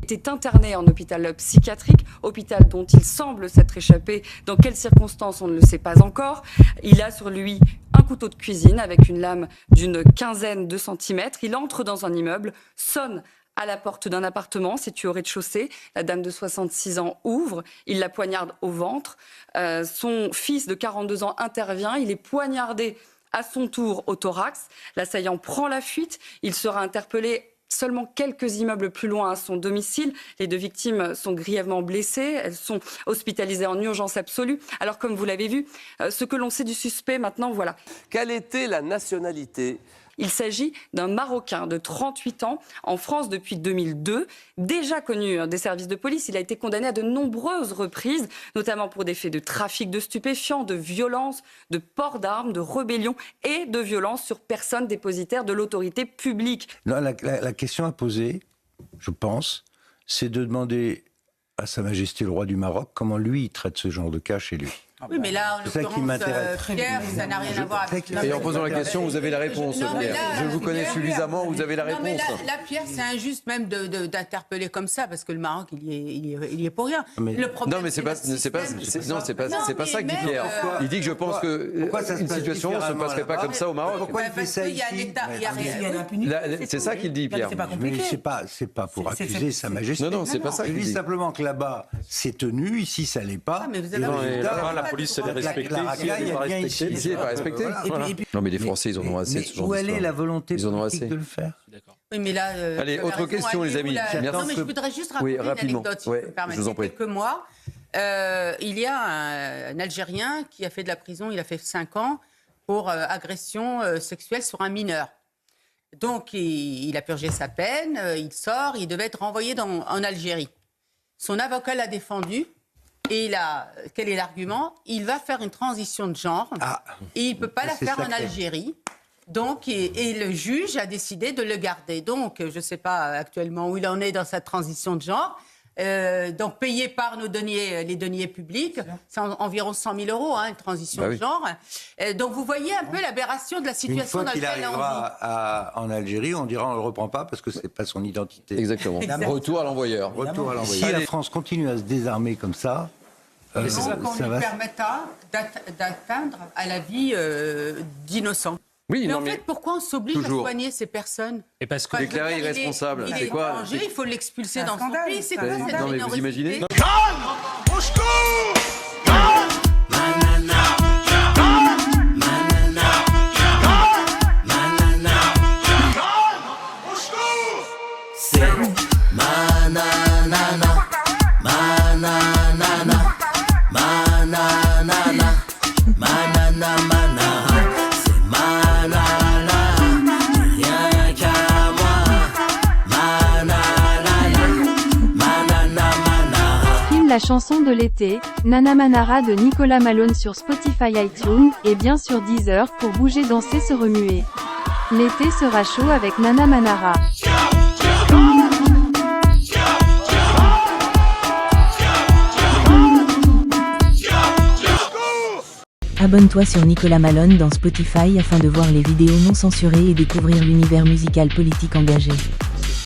Il était interné en hôpital psychiatrique, hôpital dont il semble s'être échappé. Dans quelles circonstances, on ne le sait pas encore. Il a sur lui un couteau de cuisine avec une lame d'une quinzaine de centimètres. Il entre dans un immeuble, sonne à la porte d'un appartement situé au rez-de-chaussée. La dame de 66 ans ouvre, il la poignarde au ventre. Son fils de 42 ans intervient, il est poignardé à son tour au thorax. L'assaillant prend la fuite, il sera interpellé seulement quelques immeubles plus loin à son domicile. Les deux victimes sont grièvement blessées. Elles sont hospitalisées en urgence absolue. Alors, comme vous l'avez vu, ce que l'on sait du suspect, maintenant, voilà. Quelle était la nationalité ? Il s'agit d'un Marocain de 38 ans, en France depuis 2002. Déjà connu des services de police, il a été condamné à de nombreuses reprises, notamment pour des faits de trafic de stupéfiants, de violence, de port d'armes, de rébellion et de violence sur personnes dépositaires de l'autorité publique. Non, la question à poser, je pense, c'est de demander à Sa Majesté le roi du Maroc comment lui il traite ce genre de cas chez lui. Oui, mais là, en C'est ça qui l'occurrence, m'intéresse. Pierre, ça n'a rien à voir avec... Et en posant la question, vous avez la réponse, Non, mais Pierre. là, Je vous connais Pierre, suffisamment, vous avez la Non, mais réponse. là, Pierre, c'est injuste même d'interpeller comme ça, parce que le Maroc, il y est pour rien. Mais- Le problème, Non, mais c'est pas ça que dit Pierre. Il dit que je pense qu'une situation ne se passerait pas comme ça au Maroc. Pourquoi il fait ça ici? C'est ça qu'il dit, Pierre. Mais c'est pas pour accuser Sa Majesté. Non, c'est pas ça Je qu'il dis dit. simplement que là-bas, c'est tenu, ici, ça l'est pas. Ah, mais vous Et avez résultat, raison. La police, c'est les respecter. la racaille, elle vient ici. Ici, elle n'est pas respectée. Voilà. Non, mais les Français, ils en ont assez de Mais ce genre où elle est d'histoire. la volonté Ils en ont politique assez. de le faire? Oui, mais là, Allez, vous avez autre raison. question, les amis. Non, Merci. mais je voudrais juste Oui, raconter une rapidement. anecdote, si Ouais, vous me permettez. je vous en prie. Il y a quelques mois, il y a un Algérien qui a fait de la prison, il a fait 5 ans pour agression sexuelle sur un mineur. Donc, il a purgé sa peine, il sort, il devait être renvoyé en Algérie. Son avocat l'a défendu. Et quel est l'argument? Il va faire une transition de genre et il ne peut pas la c'est faire en sacré. Algérie. Donc, et le juge a décidé de le garder. Donc, je ne sais pas actuellement où il en est dans sa transition de genre. Donc, payé par les deniers publics, c'est environ 100 000 euros, une transition de genre. Donc, vous voyez un peu l'aberration de la Une situation fois dans qu'il laquelle on vit. arrivera en Algérie, on dira on ne le reprend pas parce que c'est pas son identité. Exactement. Retour à l'envoyeur. Retour à l'envoyé. Si la France continue à se désarmer comme ça, Donc, on ça lui va. permettra d'atteindre à la vie d'innocents. Oui, Mais non, en mais fait, pourquoi on s'oblige à toujours. soigner ces personnes? Et parce que Enfin, Déclaré je veux dire, irresponsable, il c'est est quoi? étranger, il faut l'expulser dans son pays. C'est quoi cette Non, mais vous imaginez? Film la chanson de l'été, Nana Manara de Nicolas Malone sur Spotify, iTunes, et bien sûr Deezer pour bouger, danser, se remuer. L'été sera chaud avec Nana Manara. Abonne-toi sur Nicolas Malone dans Spotify afin de voir les vidéos non censurées et découvrir l'univers musical politique engagé.